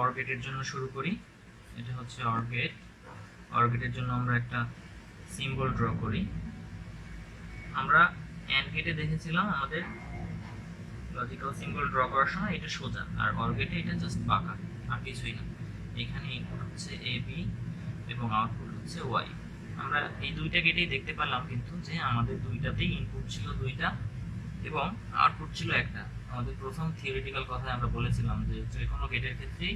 Or গেটের জন্য শুরু করি। এটা হচ্ছে অর গেট। অর গেটের জন্য আমরা একটা সিম্বল ড্র করি। আমরা অ্যান্ড গেটে দেখেছিলাম আমাদের লজিক্যাল সিম্বল ড্র করার সময় এটা সোজা, আর অর গেটে এটা জাস্ট বাঁকা, আর কিছুই না। এখানে ইনপুট হচ্ছে এ বি এবং আউটপুট হচ্ছে ওয়াই। আমরা এই দুইটা গেটেই দেখতে পেলাম কিন্তু যে আমাদের দুইটাতেই ইনপুট ছিল দুইটা এবং আউটপুট ছিল একটা। আমাদের প্রথম থিওরিটিক্যাল কথায় আমরা বলেছিলাম যে যে কোনো গেটের ক্ষেত্রেই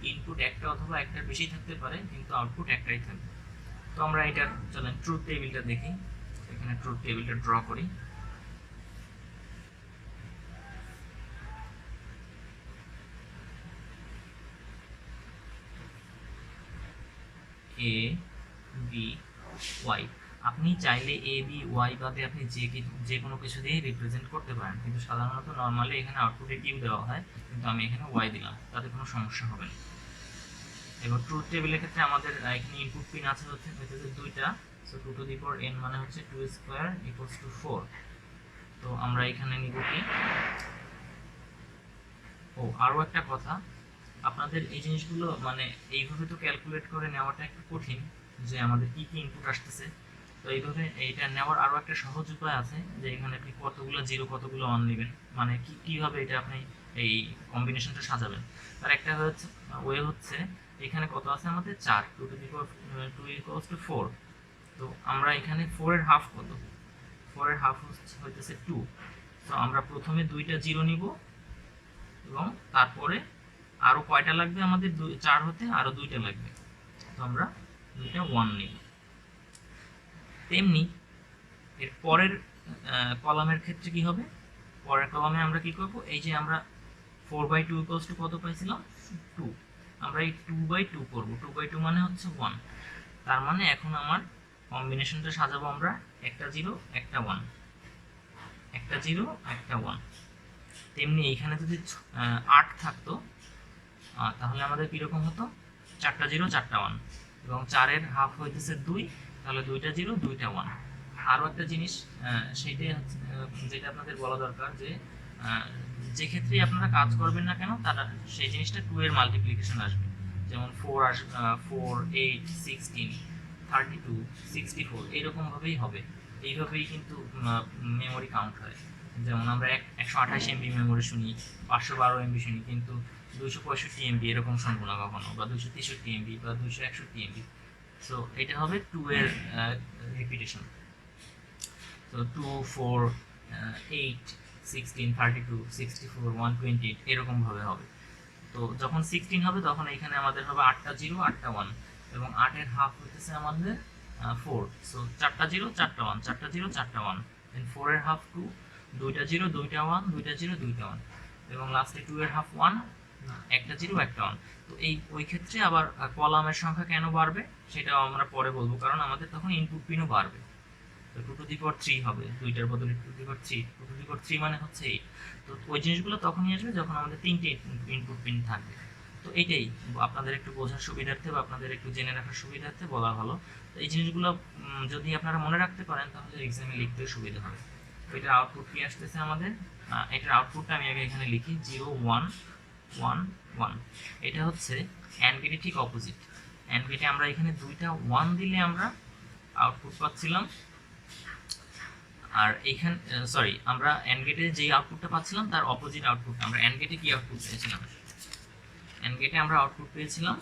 ইনপুট একটা অথবা একটার বেশি থাকতে পারে, কিন্তু আউটপুট একটাই থাকবে। তো আমরা এটা চলেন ট্রুথ টেবিলটা দেখি। এখানে ট্রুথ টেবিলটা ড্র করি। এ বি ওয়াই, আপনি চাইলে এ বি ওয়াই বাদে আপনি যে কোনো কিছু দিয়ে রিপ্রেজেন্ট করতে পারেন, কিন্তু সাধারণত নর্মালি এখানে আউটপুটে কিউ দেওয়া হয়, কিন্তু আমি এখানে ওয়াই দিলাম, তাতে কোনো সমস্যা হবে না। এবার ট্রুথ টেবিলের ক্ষেত্রে আমাদের এখানে ইনপুট পিন আছে হচ্ছে দুইটা। So 2 to the power n মানে হচ্ছে 2 স্কয়ার ইকুয়ালস টু 4। তো আমরা এখানে নিব কি, আরও একটা কথা, আপনাদের এই জিনিসগুলো মানে এইভাবে তো ক্যালকুলেট করে নেওয়াটা একটু কঠিন যে আমাদের কি কি ইনপুট আসতেছে। তো এইভাবে এইটা নেওয়ার আরও একটা সহজ উপায় আছে যে এখানে আপনি কতগুলো জিরো কতগুলো অন নেবেন, মানে কীভাবে এটা আপনি এই কম্বিনেশনটা সাজাবেন। তার একটা ওয়ে হচ্ছে এখানে কত আছে আমাদের 4, 2 to the power 2 equals to 4। তো আমরা এখানে 4 এর হাফ কত, 4 এর হাফ হইতেছে 2। তো আমরা প্রথমে দুইটা জিরো নিব এবং তারপরে আরও কয়টা লাগবে আমাদের 4 হতে, আরও দুইটা লাগবে, তো আমরা দুইটা 1 নিব। তেমনি এর পরের কলামের ক্ষেত্রে কি হবে, পরের কলামে আমরা কি করব, এই যে আমরা 4/2 ইকুয়ালস টু কত পাইছিলাম 2, আমরা এই 2/2 করব। 2/2 মানে হচ্ছে 1। তার মানে এখন আমার কম্বিনেশনটা সাজাবো আমরা একটা 0 একটা 1, একটা 0 একটা 1। তেমনি এইখানে যদি 8 থাকতো তাহলে আমাদের কীরকম হতো, 4টা 0 4টা 1, এবং 4-এর হাফ হইতেছে 2, তাহলে 2টা 0 2টা 1। আরও একটা জিনিস সেইটাই হচ্ছে যেটা আপনাদের বলা দরকার, যে যে ক্ষেত্রেই আপনারা কাজ করবেন না কেন তারা সেই জিনিসটা 2 এর মাল্টিপ্লিকেশন আসবে। যেমন 4 4 8 16 32 64 এইরকমভাবেই হবে। এইভাবেই কিন্তু মেমোরি কাউন্ট হয়। যেমন আমরা 128 MB মেমোরি শুনি, 512 MB শুনি, কিন্তু 265 MB এরকম শুনবো না কখনো, বা 263 MB বা 261 MB। সো এটা হবে 2 এর রিপিটেশন। তো 2 4 8 16 32 64 128 এরকম ভাবে হবে। তো যখন 16 হবে তখন এখানে আমাদের হবে 8টা 0 8টা 1, এবং 8 এর হাফ হইতেছে আমাদের 4। সো 4টা 0 4টা 1, 4টা 0 4টা 1, দেন 4 এর হাফ 2, 2টা 0 2টা 1, 2টা 0 2টা 1, এবং লাস্টে 2 এর হাফ 1, একটা 0 একটা 1। তো ওই ক্ষেত্রে আবার কলামের সংখ্যা কেন বাড়বে সেটাও আমরা পরে বলবো, কারণ আমাদের তখন ইনপুট পিনও বাড়বে। তো 2 টু দি পাওয়ার 3 হবে, দুইটার বদলে 2 to the power 3, 2 to the পাওয়ার 3 মানে হচ্ছে 8। তো ওই জিনিসগুলো তখনই আসবে যখন আমাদের 3টে ইনপুট পিন থাকবে। তো এইটাই আপনাদের একটু বোঝার সুবিধার্থে বা আপনাদের একটু জেনে রাখার সুবিধার্থে বলা ভালো। তো এই জিনিসগুলো যদি আপনারা মনে রাখতে পারেন তাহলে এক্সামে লিখতে সুবিধা হবে। তো এটার আউটপুট কি আসতেছে আমাদের, এটার আউটপুটটা আমি আগে এখানে লিখি 0 1 1 1। এটা হচ্ছে অ্যান্ড গেটে ঠিক অপোজিট। অ্যান্ড গেটে আমরা এখানে দুইটা 1 দিলে আমরা আউটপুট পাচ্ছিলাম, আর এইখানে আমরা অ্যান্ড গেটে যেই আউটপুটটা পাচ্ছিলাম তার অপোজিট আউটপুট। আমরা অ্যান্ড গেটে কি আউটপুট পেয়েছিলাম, অ্যান্ড গেটে আমরা আউটপুট পেয়েছিলাম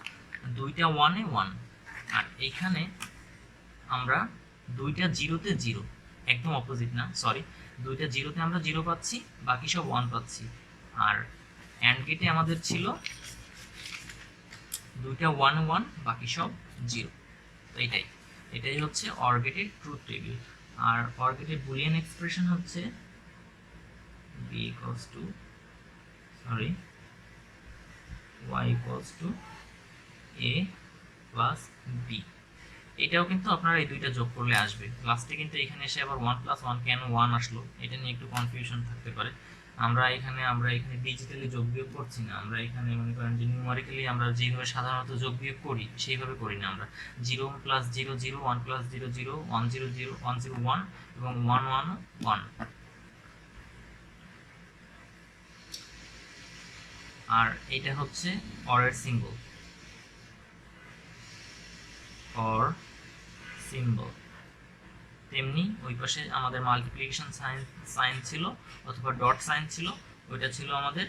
দুইটা 1 এ 1, আর এইখানে আমরা দুইটা 0-তে 0, একদম অপোজিট না, দুইটা 0-তে আমরা 0 পাচ্ছি, বাকি সব 1 পাচ্ছি। আর অ্যান্ড গেটে আমাদের ছিল দুইটা 1 1, বাকি সব 0। তো এটাই হচ্ছে অর গেটের ট্রুথ টেবিল। আর অর গেটের বুলিয়ান এক্সপ্রেশন হচ্ছে b equals to y equals to a plus b। এটাও কিন্তু আপনারা এই দুইটা যোগ করলে আসবে লাস্টে, কিন্তু এখানে এসে আবার 1 + 1 কেন 1 আসলো এটা নিয়ে একটু কনফিউশন থাকতে পারে। আমরা এখানে ডিজিটালি যোগ বিয়োগ করছি না, আমরা এখানে মনে করেন যে নিউমারিক্যালি আমরা যেভাবে সাধারণত যোগ বিয়োগ করি সেইভাবে করি না। আমরা 0 + 0 0, 1 + 0 0, 1 0 0, 1 0 1, এবং 1 1 1। আর এটা হচ্ছে অরের সিম্বল, অর সিম্বল। তেমনি ওই পাশে আমাদের মাল্টিপ্লিকেশন সাইন ছিল অথবা ডট সাইন ছিল, ওইটা ছিল আমাদের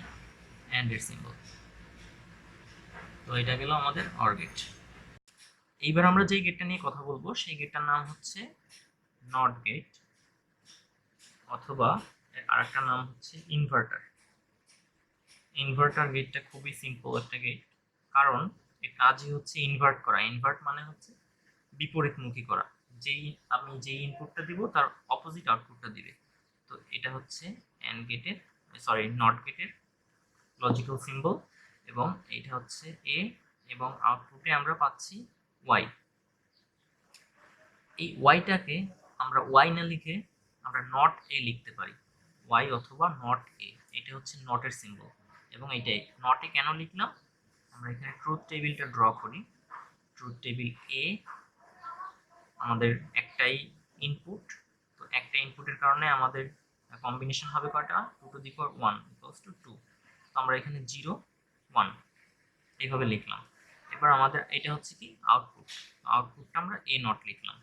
অ্যান্ডের সিম্বল। তো এটা গেল আমাদের অর গেট। এইবার আমরা যেই গেটটা নিয়ে কথা বলবো সেই গেটটার নাম হচ্ছে নট গেট, অথবা আরেকটা নাম হচ্ছে ইনভার্টার। ইনভার্টার গেটটা খুবই সিম্পল একটা গেট, কারণ এর কাজই হচ্ছে ইনভার্ট করা। ইনভার্ট মানে হচ্ছে বিপরীতমুখী করা, আমি যেই ইনপুটটা দিব তার অপোজিট আউটপুটটা দিবে। তো এটা হচ্ছে অ্যান্ড গেটের, সরি নট গেটের লজিক্যাল সিম্বল, এবং এটা হচ্ছে এ, এবং আউটপুটে আমরা পাচ্ছি ওয়াই। এই ওয়াইটাকে আমরা ওয়াই না লিখে আমরা নট এ লিখতে পারি, ওয়াই অথবা নট এ। এটা হচ্ছে নটের সিম্বল, এবং এইটাই নট এ কেন লিখলাম, আমরা এখানে ট্রুথ টেবিলটা ড্র করি। ট্রুথ টেবিল এ আমাদের একটাই ইনপুট, তো একটা ইনপুটের কারণে আমাদের কম্বিনেশন হবে কয়টা, 2 to the power 1 equals to 2। তো আমরা এখানে 0 1 এইভাবে লিখলাম। এবার আমাদের এটা হচ্ছে কি আউটপুট, আউটপুটটা আমরা এ নট লিখলাম।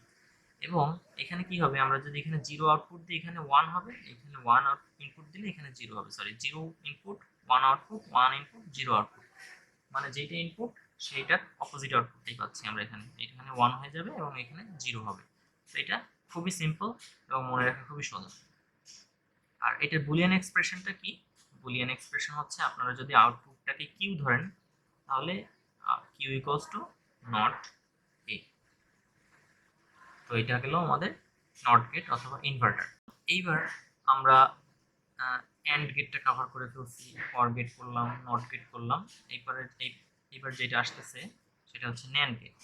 এবং এখানে কি হবে, আমরা যদি এখানে 0 আউটপুট দিই এখানে 1 হবে, এখানে 1 ইনপুট দিলে এখানে 0 হবে, sorry 0 input 1 output, 1 input 0 output, মানে যেটা ইনপুট সেইটার অপোজিট আউটপুটটাই পাচ্ছি আমরা এখানে। এখানে 1 হয়ে যাবে এবং এখানে 0 হবে। তো এটা খুবই সিম্পল এবং মনে রাখা খুবই সহজ। আর এটার বুলিয়ান এক্সপ্রেশনটা কি, বুলিয়ান এক্সপ্রেশন হচ্ছে আপনারা যদি আউটপুটটাকে কিউ ধরেন তাহলে Q equals to not A. তো এটা গেল আমাদের নট গেট অথবা ইনভার্টার। এইবার আমরা অ্যান্ড গেটটা কভার করে ফেলছি, অর গেট করলাম, নট গেট করলাম। এইবার যেটা আসতেছে সেটা হচ্ছে ন্যান্ড গেট।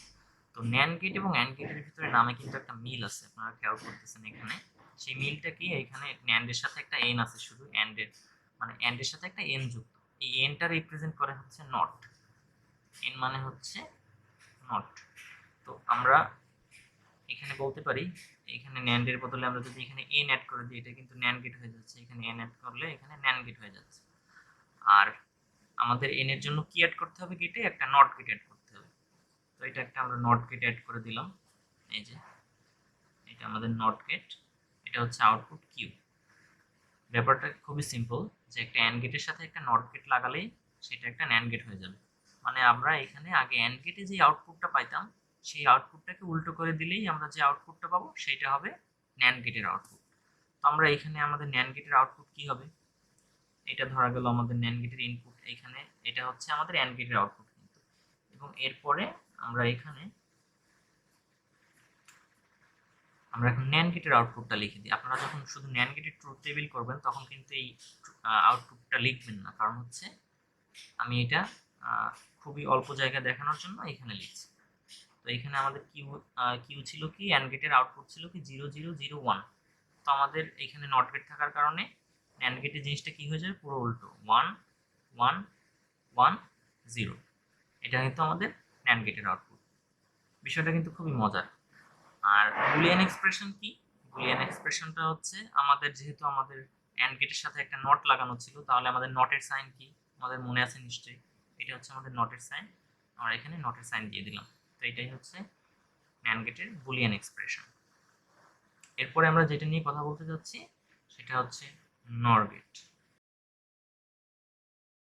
তো ন্যান্ড গেট এবং অ্যান্ড গেটের ভিতরে নামে কিন্তু একটা মিল আছে, আপনারা খেয়াল করতেছেন এখানে। সেই মিলটা কি, এখানে ন্যান্ডের সাথে একটা এন আছে শুধু, অ্যান্ডের মানে অ্যান্ডের সাথে একটা এন যুক্ত। এই এনটা রিপ্রেজেন্ট করে হচ্ছে নট, এন মানে হচ্ছে নট। তো আমরা এখানে বলতে পারি এখানে ন্যান্ডের বদলে আমরা যদি এখানে এন অ্যাড করে দিই, এটা কিন্তু ন্যান্ড গেট হয়ে যাচ্ছে, এখানে এন অ্যাড করলে এখানে ন্যান্ড গেট হয়ে যাচ্ছে। আর আমাদের এন এর জন্য কি অ্যাড করতে হবে গেটে, একটা নট গেট অ্যাড করতে হবে। তো এটা একটা আমরা নট গেট অ্যাড করে দিলাম, এই যে এটা আমাদের নট গেট, এটা হচ্ছে আউটপুট কিউ। ব্যাপারটা খুবই সিম্পল, যে একটা অ্যান্ড গেটের সাথে একটা নট গেট লাগালেই সেটা একটা ন্যান্ড গেট হয়ে যাবে। মানে আমরা এখানে আগে অ্যান্ড গেটে যে আউটপুটটা পাইতাম সেই আউটপুটটাকে উল্টো করে দিলেই আমরা যে আউটপুটটা পাবো সেটা হবে ন্যান্ড গেটের আউটপুট। তো আমরা এখানে আমাদের ন্যান্ড গেটের আউটপুট কি হবে, এটা ধরা গেল আমাদের ন্যান্ড গেটের ইনপুট, এখানে এটা হচ্ছে আমাদের অ্যান্ড গেটের আউটপুট কিন্তু। এবং এরপরে আমরা এখানে আমরা এখন ন্যান্ড গেটের আউটপুটটা লিখে দিই। আপনারা যখন শুধু ন্যান্ড গেটের ট্রুথ টেবিল করবেন তখন কিন্তু এই আউটপুটটা লিখবেন না, কারণ হচ্ছে আমি এটা খুবই অল্প জায়গা দেখানোর জন্য এখানে লিখছি। তো এখানে আমাদের কিউ ছিল কি, অ্যান্ড গেটের আউটপুট ছিল কি 0 0 0 1। তো আমাদের এখানে নট গেট থাকার কারণে ন্যান্ড গেটের জিনিসটা কি হয়ে যাবে, পুরো উল্টো 1 1 1 0। এটা কিন্তু আমাদের ন্যান্ড গেটের আউটপুট। বিষয়টা কিন্তু খুবই মজার। আর বুলিয়ান এক্সপ্রেশন কি, বুলিয়ান এক্সপ্রেশনটা হচ্ছে আমাদের যেহেতু আমাদের অ্যান্ড গেটের সাথে একটা নট লাগানো ছিল, তাহলে আমাদের নটের সাইন কি আমাদের মনে আছে নিশ্চয়ই, এটা হচ্ছে আমাদের নটের সাইন, আমরা এখানে নটের সাইন দিয়ে দিলাম। তো এটাই হচ্ছে অ্যান্ড গেটের বুলিয়ান এক্সপ্রেশন। এরপরে আমরা যেটা নিয়ে কথা বলতে যাচ্ছি সেটা হচ্ছে নর গেট।